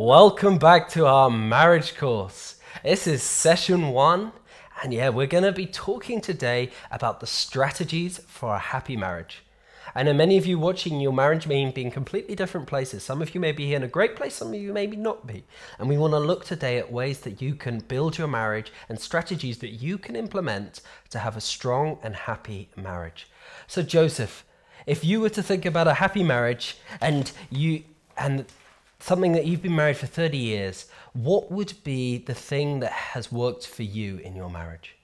Welcome back to our marriage course. This is session 1, and we're going to be talking today about the strategies for a happy marriage. I know many of you watching, your marriage may be in completely different places. Some of you may be in a great place, some of you maybe not be. And we want to look today at ways that you can build your marriage and strategies that you can implement to have a strong and happy marriage. So Joseph, if you were to think about a happy marriage and something that you've been married for 30 years, what would be the thing that has worked for you in your marriage?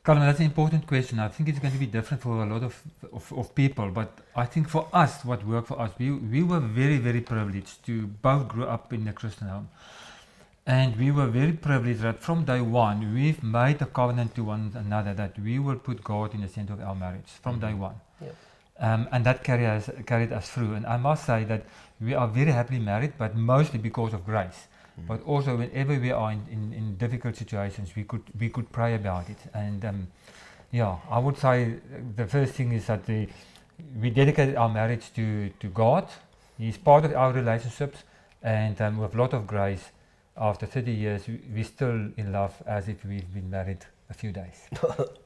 Colin, that's an important question. I think it's going to be different for a lot of people, but I think for us, what worked for us, we were very, very privileged to both grow up in a Christian home. And we were very privileged that from day one, we've made a covenant to one another that we will put God in the center of our marriage from day one. Yep. And that carried us through. And I must say that we are very happily married, but mostly because of grace. But also whenever we are in difficult situations, we could pray about it. And I would say the first thing is that we dedicated our marriage to God. He's part of our relationships, and with a lot of grace, after 30 years, we're still in love as if we've been married a few days.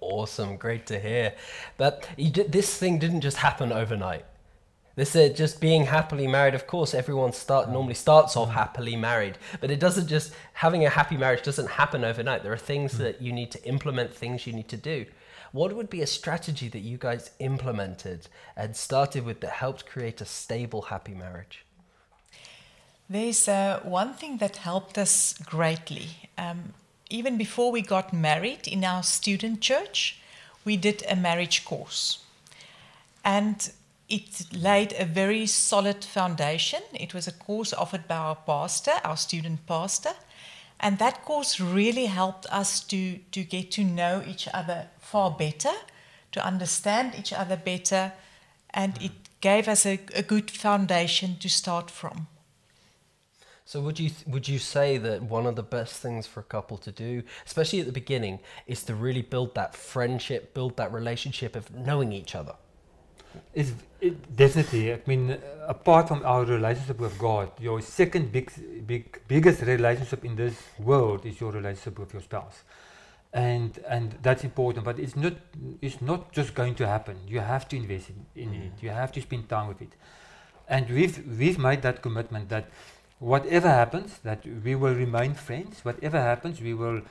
Awesome, great to hear. But this thing didn't just happen overnight. This is just being happily married. Of course, everyone normally starts off happily married, but it doesn't just, having a happy marriage doesn't happen overnight. There are things that you need to implement, things you need to do. What would be a strategy that you guys implemented and started with that helped create a stable, happy marriage? There's one thing that helped us greatly. Even before we got married in our student church, we did a marriage course. And it laid a very solid foundation. It was a course offered by our pastor, our student pastor. And that course really helped us to get to know each other far better, to understand each other better. And it gave us a good foundation to start from. So would you say that one of the best things for a couple to do, especially at the beginning, is to really build that friendship, build that relationship of knowing each other? Definitely. I mean, apart from our relationship with God, your second biggest relationship in this world is your relationship with your spouse, and that's important. But it's not just going to happen. You have to invest in it. You have to spend time with it, and we've made that commitment that whatever happens, that we will remain friends. Whatever happens, we will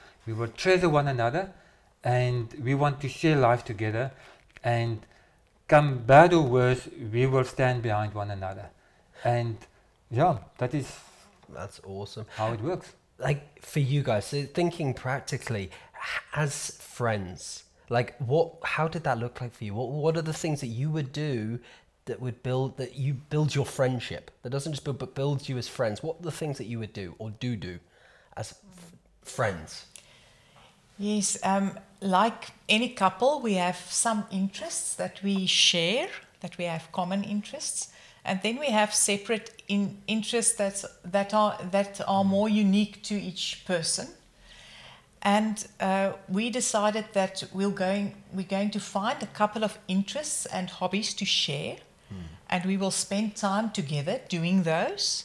treasure one another, and we want to share life together, and come bad or worse, we will stand behind one another. And that's awesome. How it works. Like for you guys, so thinking practically as friends, like how did that look like for you? What are the things that you would do that would build your friendship? That doesn't just build, but builds you as friends. What are the things that you would do or do as friends? Yes, like any couple, we have some interests that we share, that we have common interests, and then we have separate interests that are more unique to each person. And we decided that we're going to find a couple of interests and hobbies to share, and we will spend time together doing those,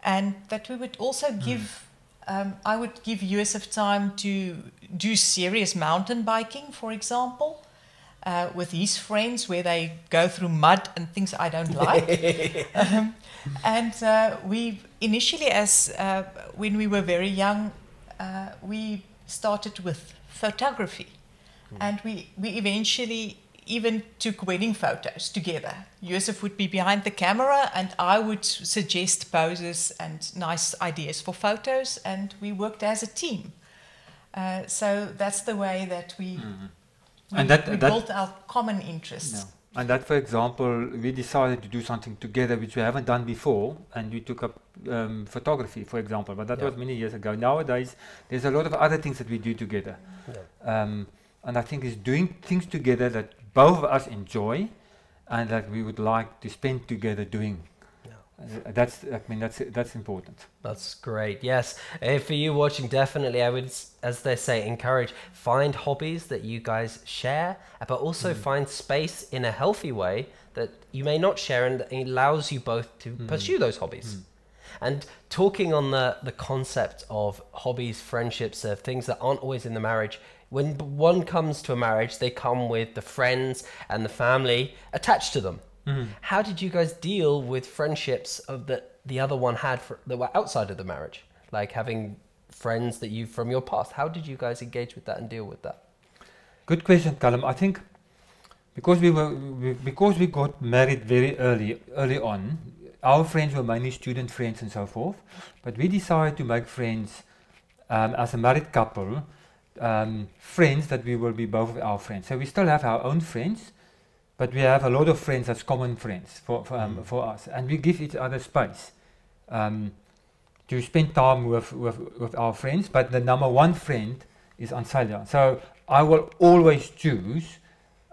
and that we would also give. I would give Joseph time to do serious mountain biking, for example, with his friends, where they go through mud and things I don't like. We initially, when we were very young, we started with photography, and we eventually even took wedding photos together. Joseph would be behind the camera and I would suggest poses and nice ideas for photos, and we worked as a team. So that's the way that we built our common interests. Yeah. And that, for example, we decided to do something together which we haven't done before, and we took up photography, for example, but that was many years ago. Nowadays, there's a lot of other things that we do together. Yeah. And I think it's doing things together that both of us enjoy and that we would like to spend together doing. Yeah. That's important. That's great. Yes. For you watching, definitely I would, as they say, encourage, find hobbies that you guys share, but also find space in a healthy way that you may not share, and that allows you both to pursue those hobbies. And talking on the concept of hobbies, friendships, things that aren't always in the marriage, when one comes to a marriage, they come with the friends and the family attached to them. How did you guys deal with friendships that the other one had that were outside of the marriage? Like having friends that you from your past. How did you guys engage with that and deal with that? Good question, Callum. I think because we got married very early on, our friends were mainly student friends and so forth. But we decided to make friends as a married couple, friends that we will be both of our friends. So we still have our own friends, but we have a lot of friends as common friends for us, and we give each other space to spend time with our friends. But the number one friend is Ansalia. So I will always choose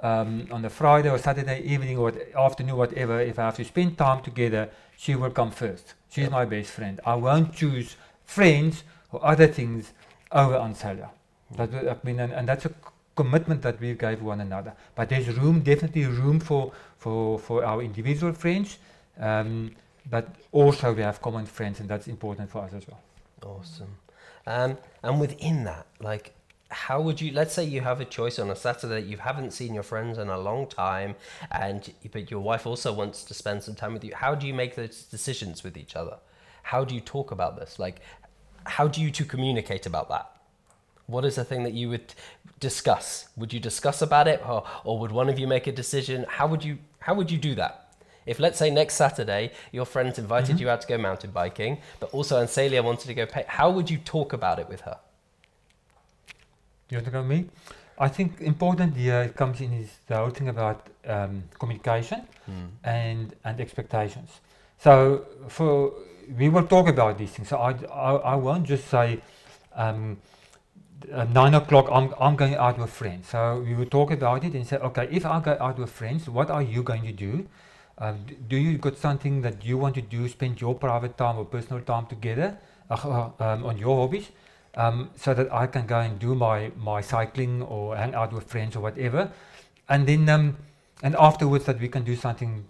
on a Friday or Saturday evening or afternoon, whatever, if I have to spend time together, she will come first. She's my best friend. I won't choose friends or other things over Ansalia. And that's a commitment that we gave one another. But there's definitely room for our individual friends, but also we have common friends, and that's important for us as well. Awesome. And within that, like, how would you, let's say you have a choice on a Saturday, you haven't seen your friends in a long time, but your wife also wants to spend some time with you. How do you make those decisions with each other? How do you talk about this? Like, how do you two communicate about that? What is the thing that you would discuss? Would you discuss about it, or would one of you make a decision? How would you do that? If, let's say, next Saturday your friends invited you out to go mountain biking, but also Ansalia wanted to go pay, how would you talk about it with her? You want to go me? I think important here comes in is the whole thing about communication and expectations. So we will talk about these things. So I won't just say 9 o'clock I'm going out with friends. So we will talk about it and say, okay, if I go out with friends, what are you going to do? Do you got something that you want to do, spend your private time or personal time together on your hobbies, so that I can go and do my cycling or hang out with friends or whatever, and then and afterwards that we can do something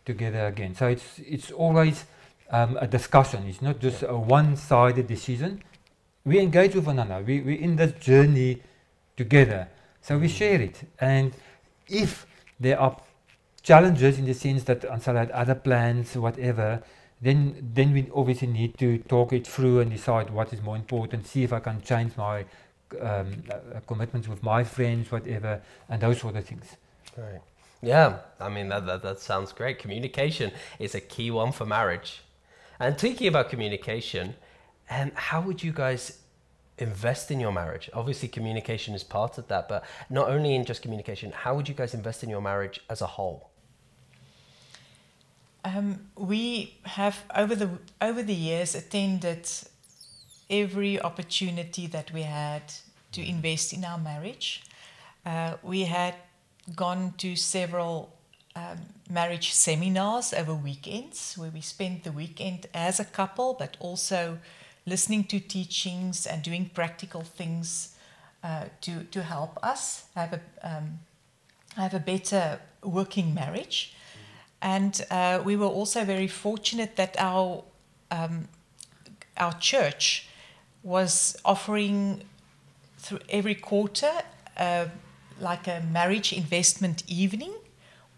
together again. So it's always a discussion. It's not just a one-sided decision. We engage with one another. We're in this journey together. So we share it. And if there are challenges in the sense that Ansalia had other plans, whatever, then we obviously need to talk it through and decide what is more important, see if I can change my commitments with my friends, whatever, and those sort of things. Right. Yeah, I mean, that sounds great. Communication is a key one for marriage. And thinking about communication, how would you guys invest in your marriage? Obviously, communication is part of that, but not only in just communication, how would you guys invest in your marriage as a whole? We have over the years attended every opportunity that we had to invest in our marriage. We had gone to several marriage seminars over weekends where we spent the weekend as a couple, but also listening to teachings and doing practical things to help us have a better working marriage. And we were also very fortunate that our church was offering through every quarter like a marriage investment evening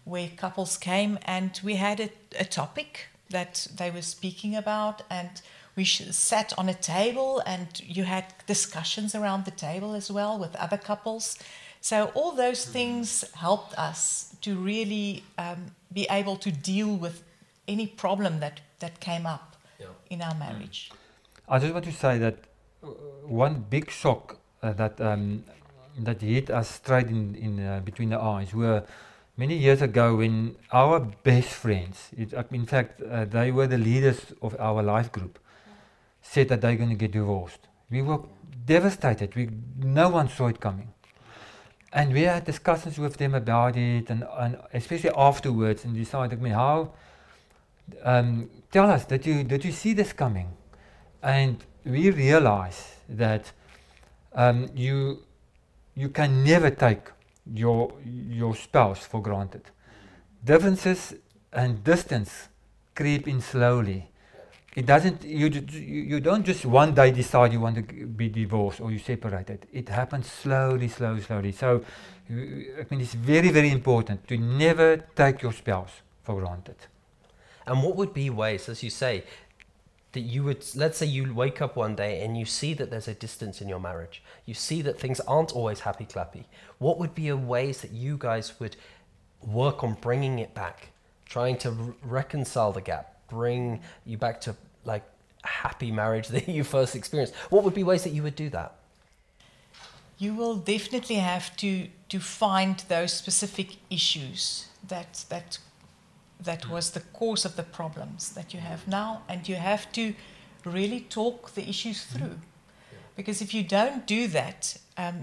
where couples came and we had a topic that they were speaking about, and we sat on a table and you had discussions around the table as well with other couples. So all those things helped us to really be able to deal with any problem that came up in our marriage. I just want to say that one big shock that hit us straight in between the eyes were many years ago when our best friends, in fact, they were the leaders of our life group, said that they're going to get divorced. We were devastated. No one saw it coming. And we had discussions with them about it, and especially afterwards, and decided, how, tell us, did you see this coming? And we realized that you can never take your spouse for granted. Differences and distance creep in slowly. it doesn't. You don't just one day decide you want to be divorced or you separated. It happens slowly. So I mean, it's very, very important to never take your spouse for granted. And what would be ways, as you say, that you would, let's say you wake up one day and you see that there's a distance in your marriage. You see that things aren't always happy clappy. What would be a ways that you guys would work on bringing it back, trying to reconcile the gap, bring you back to like a happy marriage that you first experienced? What would be ways that you would do that? You will definitely have to find those specific issues that was the cause of the problems that you have now, and you have to really talk the issues through. Because if you don't do that,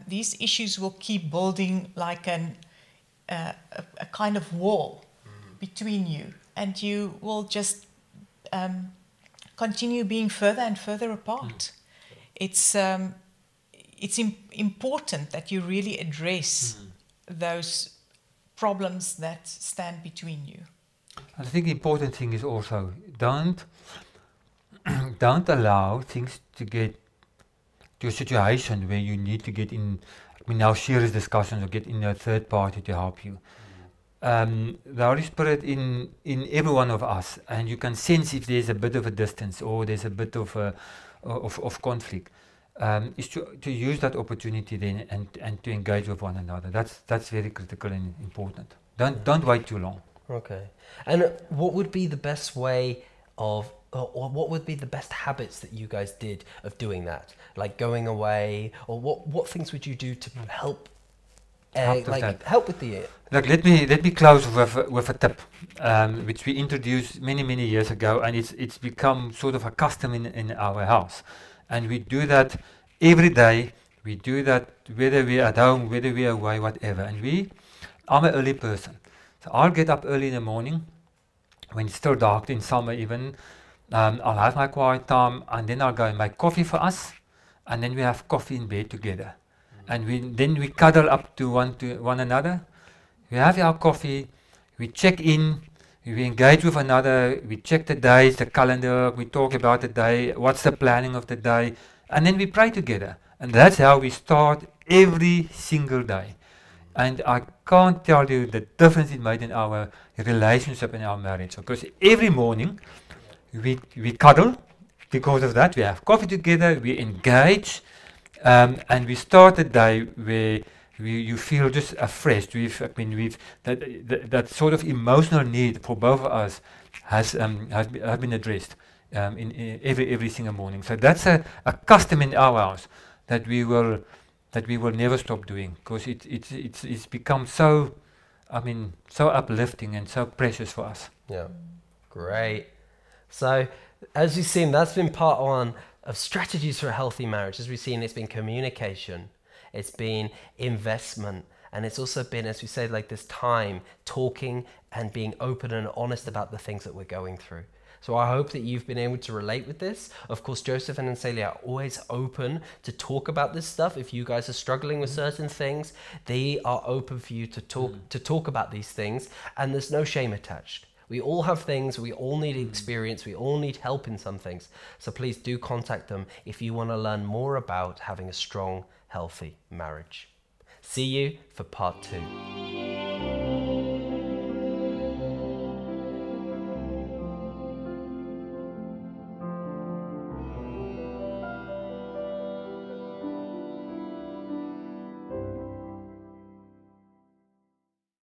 these issues will keep building like a kind of wall between you, and you will just continue being further and further apart. It's important that you really address those problems that stand between you. I think the important thing is also don't allow things to get to a situation where you need to get in, I mean, now serious discussions or get in a third party to help you. The Holy Spirit in every one of us, and you can sense if there's a bit of a distance or there's a bit of conflict, is to use that opportunity then and to engage with one another. That's very critical and important. Don't wait too long. Okay. And what would be the best way of, or what would be the best habits that you guys did of doing that? Like going away, or what things would you do to help help with the... Look, let me close with a tip, which we introduced many years ago, and it's become sort of a custom in our house. And we do that every day. We do that whether we're at home, whether we're away, whatever. And I'm an early person. So I'll get up early in the morning, when it's still dark, in summer even. I'll have my quiet time, and then I'll go and make coffee for us, and then we have coffee in bed together. And then we cuddle up to one another. We have our coffee, we check in, we engage with another, we check the days, the calendar, we talk about the day, what's the planning of the day, and then we pray together. And that's how we start every single day. And I can't tell you the difference it made in our relationship and our marriage. Because every morning we cuddle. Because of that, we have coffee together, we engage, and we start a day where you feel just afresh. That sort of emotional need for both of us has been addressed in every single morning. So that's a custom in our house that we will never stop doing, because it's become so uplifting and so precious for us. Yeah, great. So as you've seen, that's been part one of strategies for a healthy marriage. As we've seen, it's been communication, it's been investment, and it's also been, as we said, like this time talking and being open and honest about the things that we're going through. So I hope that you've been able to relate with this. Of course, Joseph and Celia are always open to talk about this stuff. If you guys are struggling with certain things, they are open for you to talk about these things, and there's no shame attached. We all have things, we all need experience, we all need help in some things. So please do contact them if you want to learn more about having a strong, healthy marriage. See you for part 2.